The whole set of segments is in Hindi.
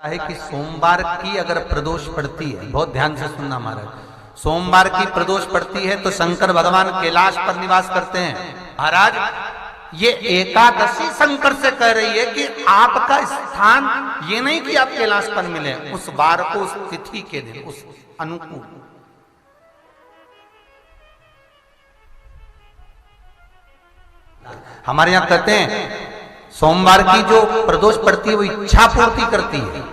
है कि सोमवार की अगर प्रदोष पड़ती है, बहुत ध्यान से सुनना महाराज, सोमवार की प्रदोष पड़ती है तो शंकर भगवान कैलाश पर निवास करते हैं। महाराज ये एकादशी शंकर से कह रही है कि आपका स्थान ये नहीं कि आप कैलाश पर मिले, उस वार को, उस तिथि के दिन, उस अनुकूल। हमारे यहां कहते हैं सोमवार की जो प्रदोष पड़ती है वो इच्छा पूर्ति करती है।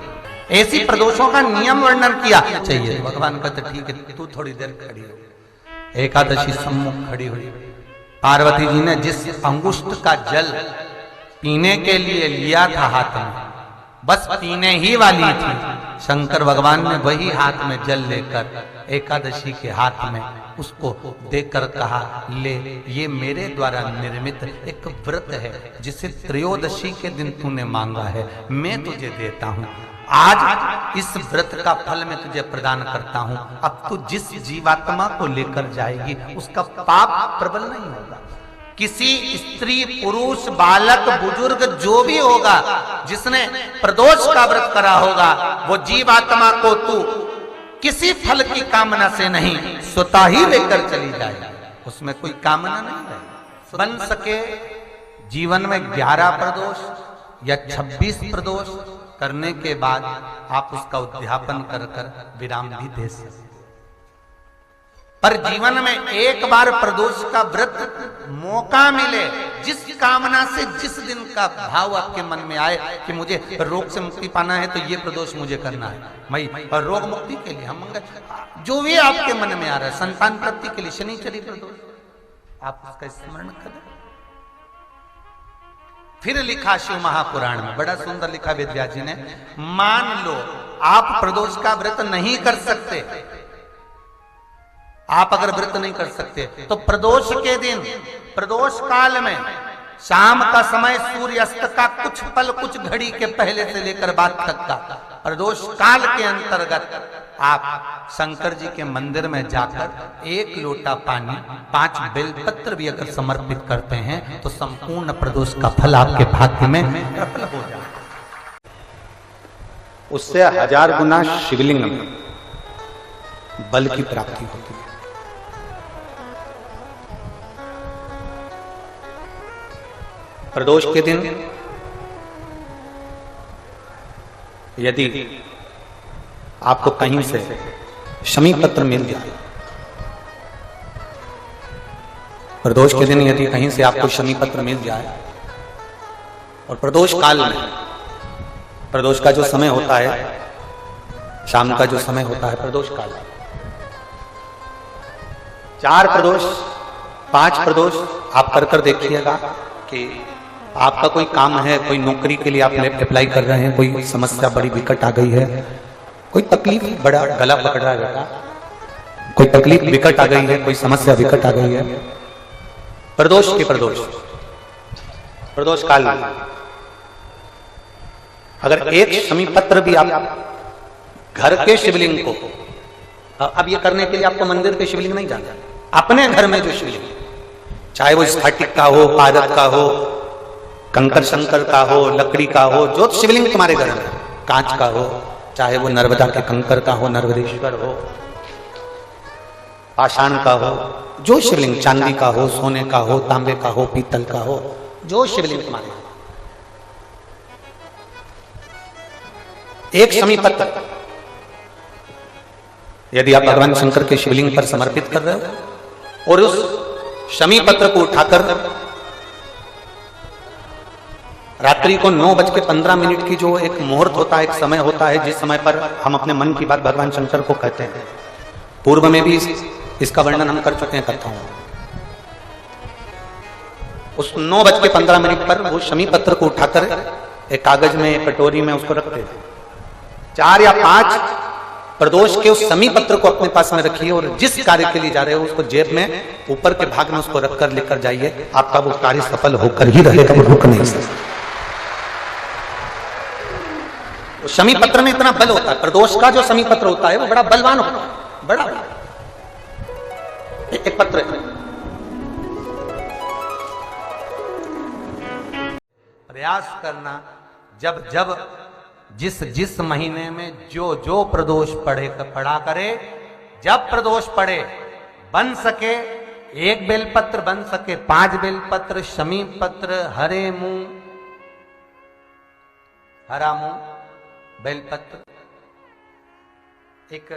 ऐसी प्रदोषों का नियम वर्णन किया चाहिए। भगवान कहते ठीक है तू थोड़ी देर खड़ी हो। एकादशी सम्मुख खड़ी हुई, पार्वती जी ने जिस अंगुष्ठ का जल पीने के लिए लिया था हाथ में, बस पीने ही वाली थी, शंकर भगवान ने वही हाथ में जल लेकर एकादशी के हाथ में उसको देकर कहा, ले ये मेरे द्वारा निर्मित एक व्रत है जिसे त्रयोदशी के दिन तूने मांगा है, मैं तुझे देता हूं। आज इस व्रत का फल मैं तुझे प्रदान करता हूं। अब तू जिस जीवात्मा को लेकर जाएगी उसका पाप प्रबल नहीं होगा। किसी स्त्री, पुरुष, बालक, बुजुर्ग जो भी होगा जिसने प्रदोष का व्रत करा होगा, वो जीवात्मा को तू किसी फल की कामना से नहीं, स्वतः ही लेकर चली जाए। उसमें कोई कामना नहीं है। बन सके जीवन में 11 प्रदोष या 26 प्रदोष करने के बाद आप उसका उद्यापन कर कर विराम भी दे सकते। पर जीवन में एक बार प्रदोष का व्रत मौका मिले, जिस कामना से, जिस दिन का भाव आपके मन में आए कि मुझे रोग से मुक्ति पाना है तो ये प्रदोष मुझे करना है, मैं रोग मुक्ति के लिए, हम जो भी आपके मन में आ रहा है, संतान प्राप्ति के लिए शनिचरी प्रदोष, आप उसका स्मरण करें। फिर लिखा शिव महापुराण में, बड़ा सुंदर लिखा वेदव्यास जी ने, मान लो आप प्रदोष का व्रत नहीं कर सकते, आप अगर व्रत नहीं कर सकते तो प्रदोष के दिन, प्रदोष काल में शाम का समय, सूर्यास्त का कुछ पल, कुछ घड़ी के पहले से लेकर बाद तक का प्रदोष काल के अंतर्गत आप शंकर जी के मंदिर में जाकर 1 लोटा पानी, 5 बेलपत्र भी अगर समर्पित करते हैं तो संपूर्ण प्रदोष का फल आपके भाग्य में प्रबल हो जाए। उससे 1000 गुना शिवलिंग में बल की प्राप्ति होती है। प्रदोष के दिन यदि आपको कहीं से शमी पत्र मिल जाए, प्रदोष के दिन यदि कहीं से आपको शमी पत्र मिल जाए और प्रदोष काल में, प्रदोष का जो समय होता है, शाम का जो समय होता है प्रदोष काल, 4 प्रदोष, 5 प्रदोष आप कर देखिएगा कि आपका कोई काम है, कोई नौकरी के लिए आप अप्लाई कर रहे हैं, कोई समस्या बड़ी विकट आ गई है, कोई तकलीफ, बड़ा गला पकड़ रहा है बेटा, कोई तकलीफ विकट आ गई है, कोई समस्या विकट आ गई है, प्रदोष के प्रदोष काल में अगर एक शमी पत्र भी आप घर के शिवलिंग को, अब ये करने के लिए आपको मंदिर के शिवलिंग नहीं जाना, अपने घर में जो शिवलिंग, चाहे वो स्फटिक का हो, पारद का हो, कंकर शंकर का हो, लकड़ी का हो, जो शिवलिंग तुम्हारे घर में, कांच का हो, चाहे वो नर्मदा के कंकर का हो, नर्मदेश्वर हो, पाषाण का हो, जो शिवलिंग, चांदी का हो, सोने का हो, तांबे का हो, पीतल का हो, जो शिवलिंग तुम्हारे, एक शमी पत्र यदि आप भगवान शंकर के शिवलिंग पर समर्पित कर रहे हो और उस शमी पत्र को उठाकर रात्रि को 9:15 की जो एक मुहूर्त होता है, एक समय होता है, जिस समय पर हम अपने मन की बात भगवान शंकर को कहते हैं, पूर्व में भी इसका वर्णन हम कर चुके हैं कथाओं में, उस 9:15 पर वो शमी पत्र को उठाकर एक कागज में, एक कटोरी में उसको रखते थे। 4 या 5 प्रदोष के उस शमी पत्र को अपने पास में रखिए और जिस कार्य के लिए जा रहे हो उसको जेब में ऊपर के भाग में उसको रखकर लेकर जाइए, आपका वो कार्य सफल होकर ही रहेगा, वो रुक नहीं सकता। शमी पत्र में इतना बल होता है, प्रदोष का जो शमी पत्र होता है वो बड़ा बलवान होता है, बड़ा एक पत्र है। प्रयास करना, जब जब जिस जिस महीने में जो जो प्रदोष पढ़ा करे, जब प्रदोष पढ़े, बन सके 1 बेलपत्र, बन सके 5 बेलपत्र, शमी पत्र, हरे मुंह, हरा मुंह, बेलपत्र, एक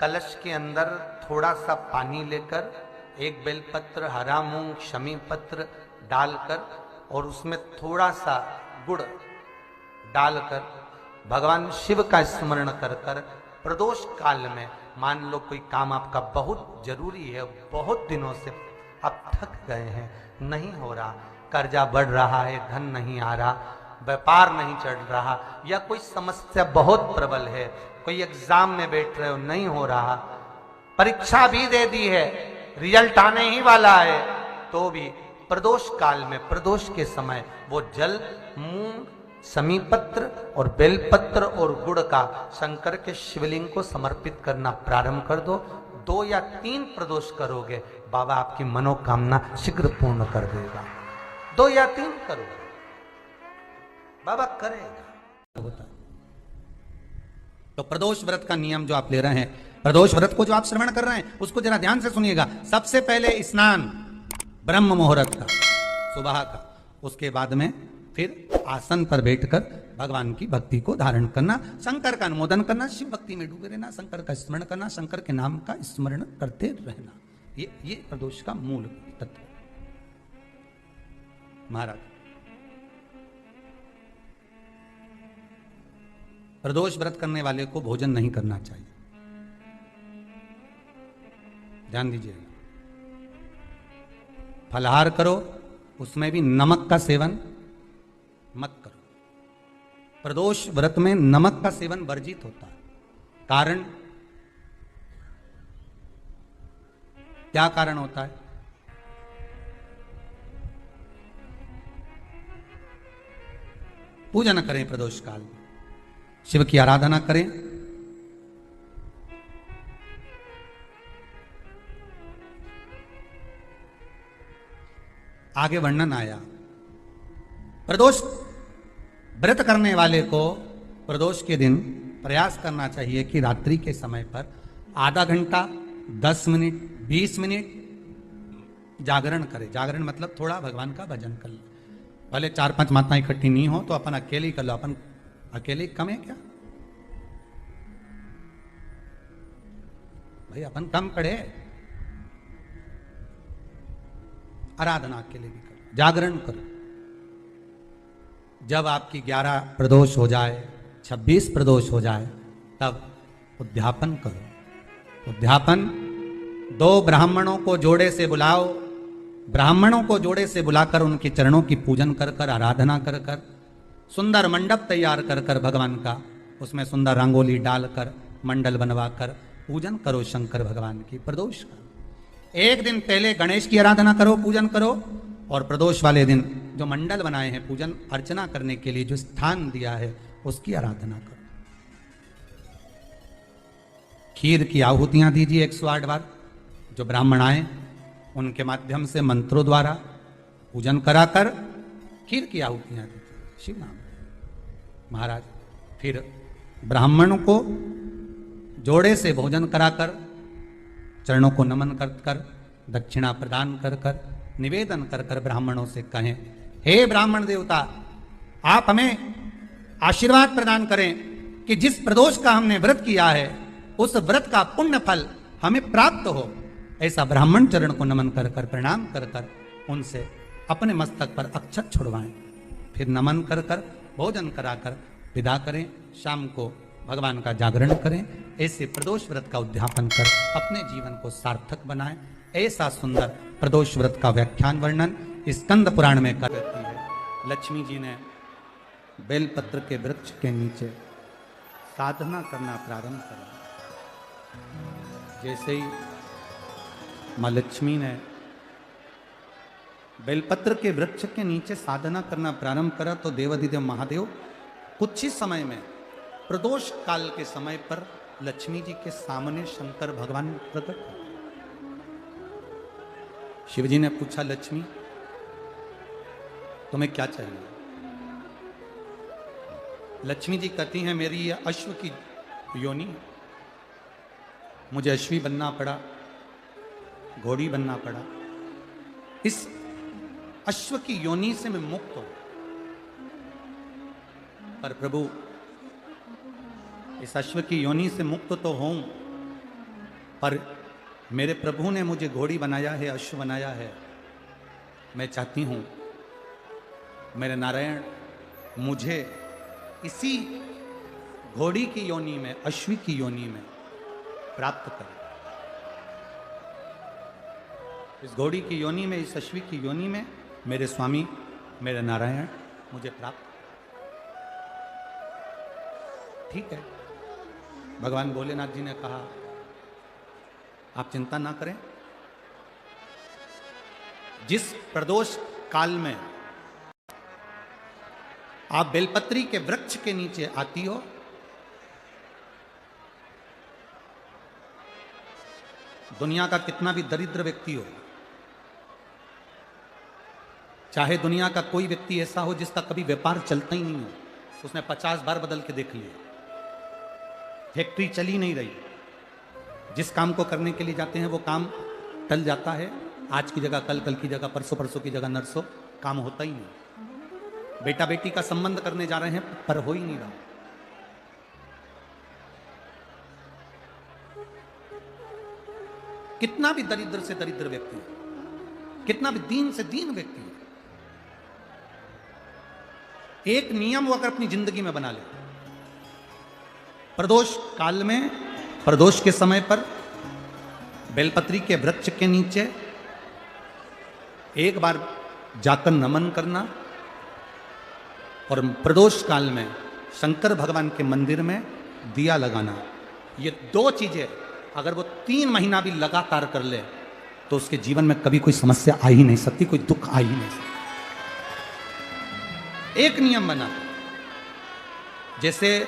कलश के अंदर थोड़ा सा पानी लेकर 1 बेलपत्र, हरा मूंग, शमी पत्र डालकर और उसमें थोड़ा सा गुड़ डालकर भगवान शिव का स्मरण कर कर प्रदोष काल में, मान लो कोई काम आपका बहुत जरूरी है, बहुत दिनों से आप थक गए हैं, नहीं हो रहा, कर्जा बढ़ रहा है, धन नहीं आ रहा, व्यापार नहीं चढ़ रहा, या कोई समस्या बहुत प्रबल है, कोई एग्जाम में बैठ रहे हो नहीं हो रहा, परीक्षा भी दे दी है, रिजल्ट आने ही वाला है, तो भी प्रदोष काल में, प्रदोष के समय वो जल, मूंग, शमी पत्र और बेलपत्र और गुड़ का शंकर के शिवलिंग को समर्पित करना प्रारंभ कर दो। 2 या 3 प्रदोष करोगे, बाबा आपकी मनोकामना शीघ्र पूर्ण कर देगा। 2 या 3 करो, बाबा करेगा। होता तो प्रदोष व्रत का नियम जो आप ले रहे हैं, प्रदोष व्रत को जो आप श्रवण कर रहे हैं, उसको जरा ध्यान से सुनिएगा। सबसे पहले स्नान ब्रह्म मुहूर्त का, सुबह का, उसके बाद में फिर आसन पर बैठकर भगवान की भक्ति को धारण करना, शंकर का अनुमोदन करना, शिव भक्ति में डूबे रहना, शंकर का स्मरण करना, शंकर के नाम का स्मरण करते रहना। ये प्रदोष का मूल तत्व। महाराज, प्रदोष व्रत करने वाले को भोजन नहीं करना चाहिए, ध्यान दीजिएगा। फलाहार करो, उसमें भी नमक का सेवन मत करो। प्रदोष व्रत में नमक का सेवन वर्जित होता है। कारण क्या कारण होता है? पूजन करें प्रदोष काल में, शिव की आराधना करें, आगे वर्णन आया। प्रदोष व्रत करने वाले को प्रदोष के दिन प्रयास करना चाहिए कि रात्रि के समय पर आधा घंटा, 10 मिनट, 20 मिनट जागरण करे। जागरण मतलब थोड़ा भगवान का भजन कर ले। भले 4-5 माताएं इकट्ठी नहीं हो तो अपन अकेले ही कर लो। अपन अकेले कम है क्या भाई? अपन कम पड़े, आराधना अकेले भी करो, जागरण करो। जब आपकी 11 प्रदोष हो जाए, 26 प्रदोष हो जाए, तब उद्यापन करो। उद्यापन 2 ब्राह्मणों को जोड़े से बुलाओ, ब्राह्मणों को जोड़े से बुलाकर उनके चरणों की पूजन कर कर, आराधना कर कर, सुंदर मंडप तैयार कर कर भगवान का, उसमें सुंदर रंगोली डालकर, मंडल बनवा कर पूजन करो शंकर भगवान की प्रदोष का। एक दिन पहले गणेश की आराधना करो, पूजन करो, और प्रदोष वाले दिन जो मंडल बनाए हैं पूजन अर्चना करने के लिए, जो स्थान दिया है, उसकी आराधना करो। खीर की आहुतियां दीजिए 108 बार। जो ब्राह्मण आए उनके माध्यम से मंत्रों द्वारा पूजन कराकर खीर की आहुतियां दीजिए शिव नाम। महाराज, फिर ब्राह्मणों को जोड़े से भोजन कराकर, चरणों को नमन कर कर, दक्षिणा प्रदान कर कर, निवेदन कर कर ब्राह्मणों से कहें, हे ब्राह्मण देवता, आप हमें आशीर्वाद प्रदान करें कि जिस प्रदोष का हमने व्रत किया है, उस व्रत का पुण्य फल हमें प्राप्त हो। ऐसा ब्राह्मण चरण को नमन कर कर, प्रणाम कर कर, उनसे अपने मस्तक पर अक्षत छुड़वाएं। फिर नमन कर कर, भोजन कराकर विदा करें। शाम को भगवान का जागरण करें। ऐसे प्रदोष व्रत का उद्यापन कर अपने जीवन को सार्थक बनाएं। ऐसा सुंदर प्रदोष व्रत का व्याख्यान वर्णन स्कंद पुराण में करती है। लक्ष्मी जी ने बेलपत्र के वृक्ष के नीचे साधना करना प्रारंभ कर दिया। जैसे ही मां लक्ष्मी ने बेलपत्र के वृक्ष के नीचे साधना करना प्रारंभ करा तो देवाधिदेव महादेव कुछ ही समय में, प्रदोष काल के समय पर, लक्ष्मी जी के सामने शंकर भगवान प्रकट हुए। शिव जी ने पूछा, लक्ष्मी तुम्हें क्या चाहिए? लक्ष्मी जी कहती हैं मेरी ये अश्व की योनि, मुझे अश्वी बनना पड़ा, घोड़ी बनना पड़ा। इस अश्व की योनि से मैं मुक्त हूं, पर प्रभु इस अश्व की योनि से मुक्त तो हूं, पर मेरे प्रभु ने मुझे घोड़ी बनाया है, अश्व बनाया है। मैं चाहती हूं मेरे नारायण मुझे इसी घोड़ी की योनि में, अश्वी की योनि में प्राप्त करें। इस घोड़ी की योनि में, इस अश्वी की योनि में मेरे स्वामी, मेरे नारायण मुझे प्राप्त। ठीक है, भगवान भोलेनाथ जी ने कहा आप चिंता ना करें, जिस प्रदोष काल में आप बेलपत्री के वृक्ष के नीचे आती हो, दुनिया का कितना भी दरिद्र व्यक्ति हो, चाहे दुनिया का कोई व्यक्ति ऐसा हो जिसका कभी व्यापार चलता ही नहीं हो, उसने 50 बार बदल के देख लिया, फैक्ट्री चली नहीं रही, जिस काम को करने के लिए जाते हैं वो काम टल जाता है, आज की जगह कल, कल की जगह परसों, परसों की जगह नरसों, काम होता ही नहीं। बेटा बेटी का संबंध करने जा रहे हैं पर हो ही नहीं रहा। कितना भी दरिद्र से दरिद्र व्यक्ति है, कितना भी दीन से दीन व्यक्ति है, एक नियम वो अगर अपनी जिंदगी में बना ले, प्रदोष काल में, प्रदोष के समय पर बेलपत्री के वृक्ष के नीचे एक बार जाकर नमन करना, और प्रदोष काल में शंकर भगवान के मंदिर में दिया लगाना, ये दो चीजें अगर वो 3 महीना भी लगातार कर ले तो उसके जीवन में कभी कोई समस्या आ ही नहीं सकती, कोई दुख आ ही नहीं सकता। एक नियम बना, जैसे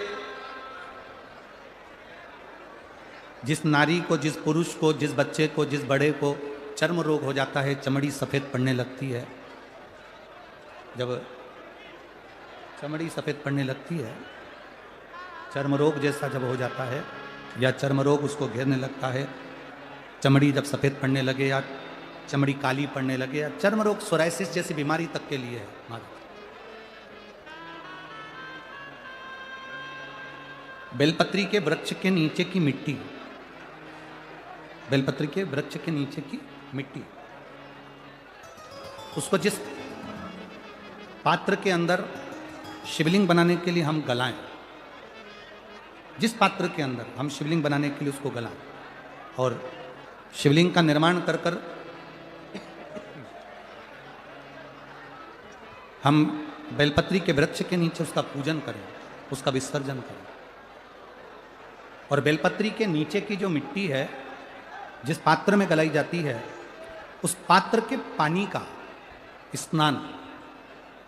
जिस नारी को, जिस पुरुष को, जिस बच्चे को, जिस बड़े को चर्म रोग हो जाता है, चमड़ी सफेद पड़ने लगती है, जब चमड़ी सफेद पड़ने लगती है, चर्म रोग जैसा जब हो जाता है या चर्म रोग उसको घेरने लगता है, चमड़ी जब सफेद पड़ने लगे या चमड़ी काली पड़ने लगे, या चर्म रोग सोराइसिस जैसी बीमारी तक के लिए है। बेलपत्री के वृक्ष के नीचे की मिट्टी, बेलपत्री के वृक्ष के नीचे की मिट्टी, उसको जिस पात्र के अंदर शिवलिंग बनाने के लिए हम गलाएं, जिस पात्र के अंदर हम शिवलिंग बनाने के लिए उसको गलाएं, और शिवलिंग का निर्माण कर कर हम बेलपत्री के वृक्ष के नीचे उसका पूजन करें, उसका विसर्जन करें। और बेलपत्री के नीचे की जो मिट्टी है, जिस पात्र में गलाई जाती है, उस पात्र के पानी का स्नान,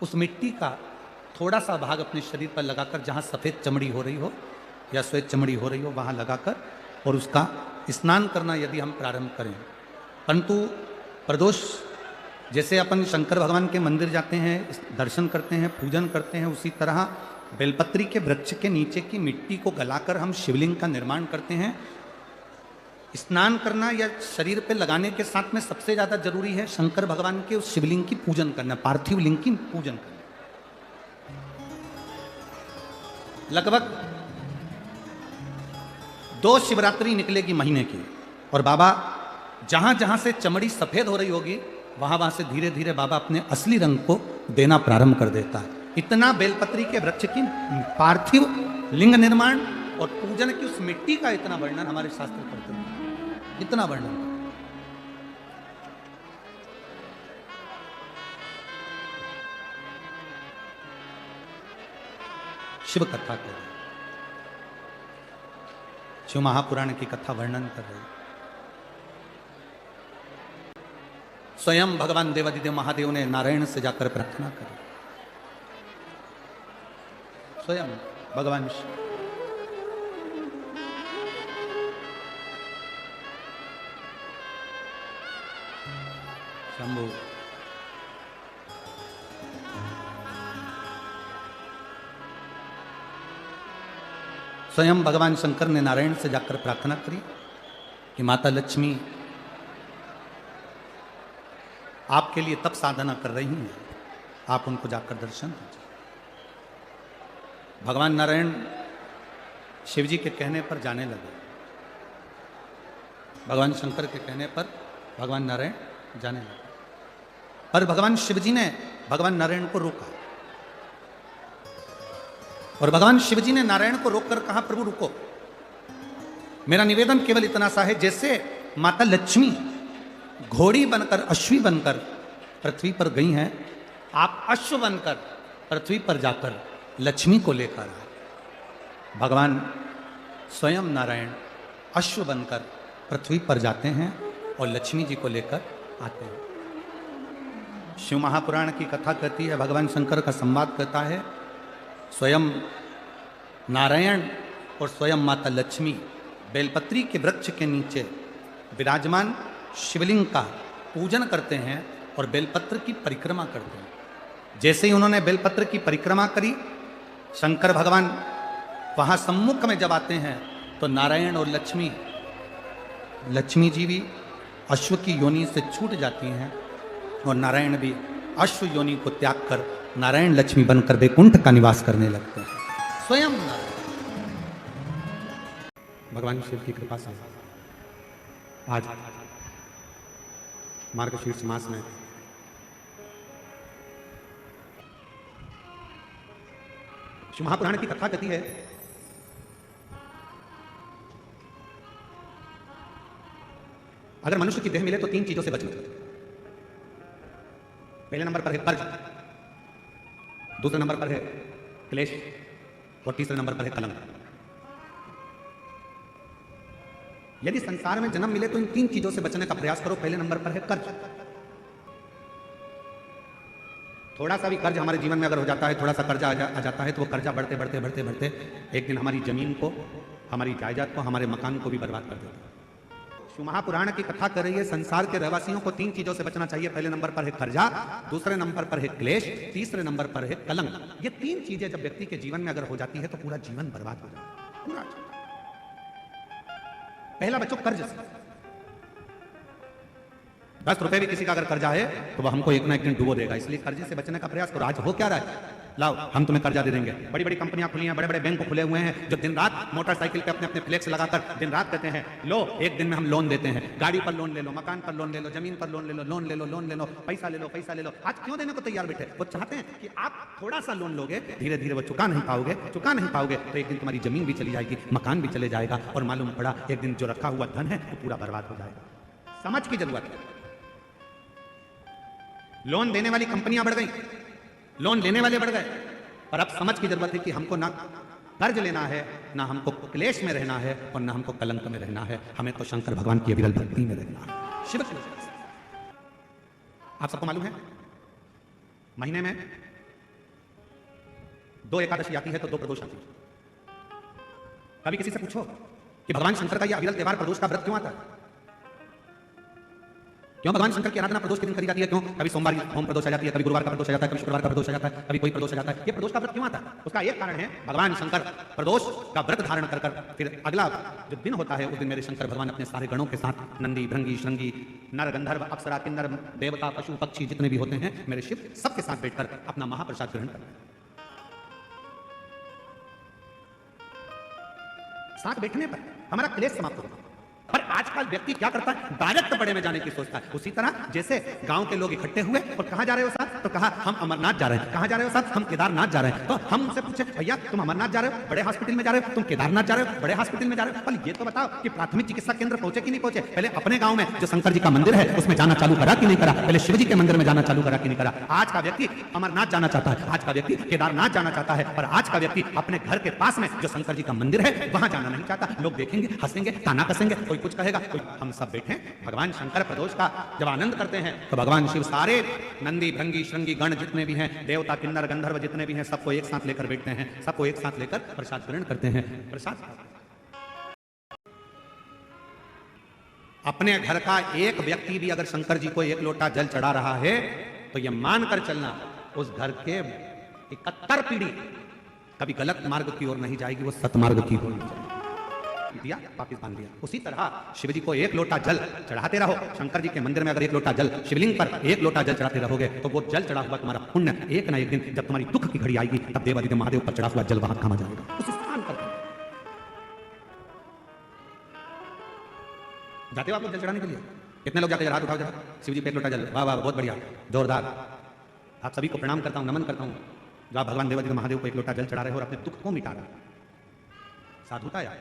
उस मिट्टी का थोड़ा सा भाग अपने शरीर पर लगाकर, जहाँ सफ़ेद चमड़ी हो रही हो या श्वेत चमड़ी हो रही हो वहाँ लगाकर, और उसका स्नान करना यदि हम प्रारंभ करें। परंतु प्रदोष जैसे अपन शंकर भगवान के मंदिर जाते हैं, दर्शन करते हैं, पूजन करते हैं, उसी तरह बेलपत्री के वृक्ष के नीचे की मिट्टी को गलाकर हम शिवलिंग का निर्माण करते हैं। स्नान करना या शरीर पे लगाने के साथ में सबसे ज़्यादा जरूरी है शंकर भगवान के उस शिवलिंग की पूजन करना, पार्थिव लिंग की पूजन करना। लगभग 2 शिवरात्रि निकलेगी महीने की, और बाबा जहां जहां से चमड़ी सफेद हो रही होगी वहां वहां से धीरे धीरे बाबा अपने असली रंग को देना प्रारंभ कर देता है। इतना बेलपत्री के वृक्ष की पार्थिव लिंग निर्माण और पूजन की उस मिट्टी का इतना वर्णन हमारे शास्त्र करते हैं, इतना वर्णन। शिव कथा कर रहे, शिव महापुराण की कथा वर्णन कर रहे। स्वयं भगवान देवादिदेव महादेव ने नारायण से जाकर प्रार्थना करी, स्वयं भगवान शंभु स्वयं भगवान शंकर ने नारायण से जाकर प्रार्थना करी कि माता लक्ष्मी आपके लिए तप साधना कर रही हैं, आप उनको जाकर दर्शन दीजिए। भगवान नारायण शिव जी के कहने पर जाने लगे। भगवान शंकर के कहने पर भगवान नारायण जाने लगे, पर भगवान शिव जी ने भगवान नारायण को रोका। और भगवान शिव जी ने नारायण को रोककर कहा, प्रभु रुको, मेरा निवेदन केवल इतना सा है, जैसे माता लक्ष्मी घोड़ी बनकर अश्वी बनकर पृथ्वी पर गई हैं, आप अश्व बनकर पृथ्वी पर जाकर लक्ष्मी को लेकर आए। भगवान स्वयं नारायण अश्व बनकर पृथ्वी पर जाते हैं और लक्ष्मी जी को लेकर आते हैं। शिव महापुराण की कथा कहती है, भगवान शंकर का संवाद कहता है, स्वयं नारायण और स्वयं माता लक्ष्मी बेलपत्री के वृक्ष के नीचे विराजमान शिवलिंग का पूजन करते हैं और बेलपत्र की परिक्रमा करते हैं। जैसे ही उन्होंने बेलपत्र की परिक्रमा करी, शंकर भगवान वहां सम्मुख में जब आते हैं तो नारायण और लक्ष्मी जी भी अश्व की योनि से छूट जाती हैं और नारायण भी अश्व योनि को त्याग कर नारायण लक्ष्मी बनकर वैकुंठ का निवास करने लगते हैं। स्वयं भगवान शिव की कृपा से आज मार्गशीर्ष मास में शिव महापुराण की कथा कहती है, अगर मनुष्य की देह मिले तो 3 चीजों से बचना। पहले नंबर पर है कर्ज, दूसरे नंबर पर है क्लेश और तीसरे नंबर पर है कलंक। यदि संसार में जन्म मिले तो इन 3 चीजों से बचने का प्रयास करो। पहले नंबर पर है कर्ज। थोड़ा सा भी कर्ज हमारे जीवन में अगर हो जाता है, थोड़ा सा कर्जा आ जाता है, तो वो कर्जा बढ़ते बढ़ते बढ़ते बढ़ते एक दिन हमारी जमीन को, हमारी जायदाद को, हमारे मकान को भी बर्बाद कर देता है। शिव महापुराण की कथा कर रही है, संसार के रहवासियों को 3 चीजों से बचना चाहिए। पहले नंबर पर है कर्जा, दूसरे नंबर पर है क्लेश, तीसरे नंबर पर है कलंक। ये 3 चीजें जब व्यक्ति के जीवन में अगर हो जाती है तो पूरा जीवन बर्बाद हो जाता है। पहला बच्चों कर्ज से। 10 रुपए भी किसी का अगर कर्जा है तो वह हमको एक ना एक दिन डुबो देगा, इसलिए कर्जे से बचने का प्रयास करो। आज हो क्या रहा है, लाओ हम तुम्हें कर्जा दे देंगे। बड़ी बड़ी कंपनियां खुली हैं, बड़े बड़े बैंक खुले हुए हैं, जो दिन रात मोटरसाइकिल पे अपने अपने फ्लेक्स लगाकर दिन रात कहते हैं, लो एक दिन में हम लोन देते हैं, गाड़ी पर लोन ले लो, मकान पर लोन ले लो, जमीन पर लोन ले लो, लोन ले लो, लोन ले लो, पैसा ले लो, पैसा ले लो। आज क्यों देने को तैयार बैठे? वो चाहते हैं कि आप थोड़ा सा लोन लोगे, धीरे धीरे वो चुका नहीं पाओगे तो एक दिन तुम्हारी जमीन भी चली जाएगी, मकान भी चले जाएगा, और मालूम पड़ा एक दिन जो रखा हुआ धन है वो पूरा बर्बाद हो जाएगा। समझ की जरूरत है। लोन देने वाली कंपनियां बढ़ गई, लोन लेने वाले बढ़ गए, पर अब समझ की जरूरत है कि हमको ना कर्ज लेना है, ना हमको क्लेश में रहना है, और ना हमको कलंक में रहना है। हमें तो शंकर भगवान की अविरल भक्ति में रहना है, शिव की। आप सबको मालूम है, महीने में 2 एकादशी आती है तो 2 प्रदोष आती है। कभी किसी से पूछो कि भगवान शंकर का यह अविरल त्योहार प्रदोष का व्रत क्यों आता है? क्यों भगवान शंकर की आराधना प्रदोष के दिन करी जाती है? क्यों? कभी सोमवार होम प्रदोष आ जाती है, कभी गुरुवार का प्रदोष आ जाता है, कभी शुक्रवार का प्रदोष आ जाता है, कभी कोई प्रदोष आ जाता है। ये प्रदोष का व्रत क्यों आता है? उसका एक कारण है, भगवान शंकर प्रदोष का व्रत धारण कर फिर अगला जो दिन होता है, उस दिन मेरे शंकर भगवान अपने सारे गणों के साथ, नंदी, भृंगी, श्रृंगी, नर, गंधर्व, अप्सरा, किन्नर, देवता, पशु, पक्षी जितने भी होते हैं, मेरे शिव सबके साथ बैठकर अपना महाप्रसाद ग्रहण करते हैं। साथ बैठने पर हमारा क्लेश समाप्त होगा। पर आजकल व्यक्ति क्या करता है, डायरेक्ट बड़े में जाने की सोचता है। उसी तरह जैसे गांव के लोग इकट्ठे हुए और कहां जा रहे हो साहब, तो कहा हम अमरनाथ जा रहे हैं। कहां जा रहे हो साहब, हम केदारनाथ जा रहे हैं। तो हम उनसे पूछे, भैया तुम अमरनाथ जा रहे हो, बड़े हॉस्पिटल में जा रहे हो, तुम केदारनाथ जा रहे हो, बड़े हॉस्पिटल में जा रहे हो। पहले ये तो बताओ कि प्राथमिक चिकित्सा केंद्र पहुंचे कि नहीं पहुंचे? पहले अपने गांव में जो शंकर जी का मंदिर है उसमें जाना चालू करा कि नहीं करा? पहले शिव जी के मंदिर में जाना चालू करा कि नहीं करा? आज का व्यक्ति अमरनाथ जाना चाहता है, आज का व्यक्ति केदारनाथ जाना चाहता है, पर आज का व्यक्ति अपने घर के पास में जो शंकर जी का मंदिर है वहां जाना नहीं चाहता। लोग देखेंगे, हंसेंगे, ताना कसेंगे, कोई कुछ कहेगा, हम सब बैठे भगवान शंकर प्रदोष का जब आनंद करते हैं तो भगवान शिव सारे नंदी, भृंगी, श्रृंगी गण जितने भी हैं, देवता, किन्नर, गंधर्व जितने भी हैं, सबको एक साथ लेकर बैठते हैं, सबको एक साथ लेकर प्रसाद ग्रहण करते हैं। प्रसाद अपने घर का एक व्यक्ति भी अगर शंकर जी को 1 लोटा जल चढ़ा रहा है तो यह मानकर चलना उस घर के 71 पीढ़ी कभी गलत मार्ग की ओर नहीं जाएगी, वो सतमार्ग की ओर जाएगी। दिया वापिस बांध लिया। उसी तरह शिव जी को एक लोटा जल चढ़ाते रहो। शंकर जी के मंदिर में अगर एक लोटा जल, शिवलिंग पर एक लोटा जल चढ़ाते रहोगे तो वो जल चढ़ा हुआ तुम्हारा पुण्य एक ना एक दिन जब तुम्हारी दुख की घड़ी आएगी तब देवादिदेव महादेव पर चढ़ा हुआ जल वहां काम आ जाएगा। उस स्थान पर जाते हो आप लोग जल चढ़ाने के लिए? कितने लोग जाते हैं? हाथ उठाओ जरा। शिव जी पे एक लोटा जल। वाह वाह, बहुत बढ़िया, जोरदार। आप सभी को प्रणाम करता हूं, नमन करता हूं जो आप भगवान देवादिदेव महादेव को एक लोटा जल चढ़ा रहे हो और अपने दुख को मिटा रहे हो। साधुता यार।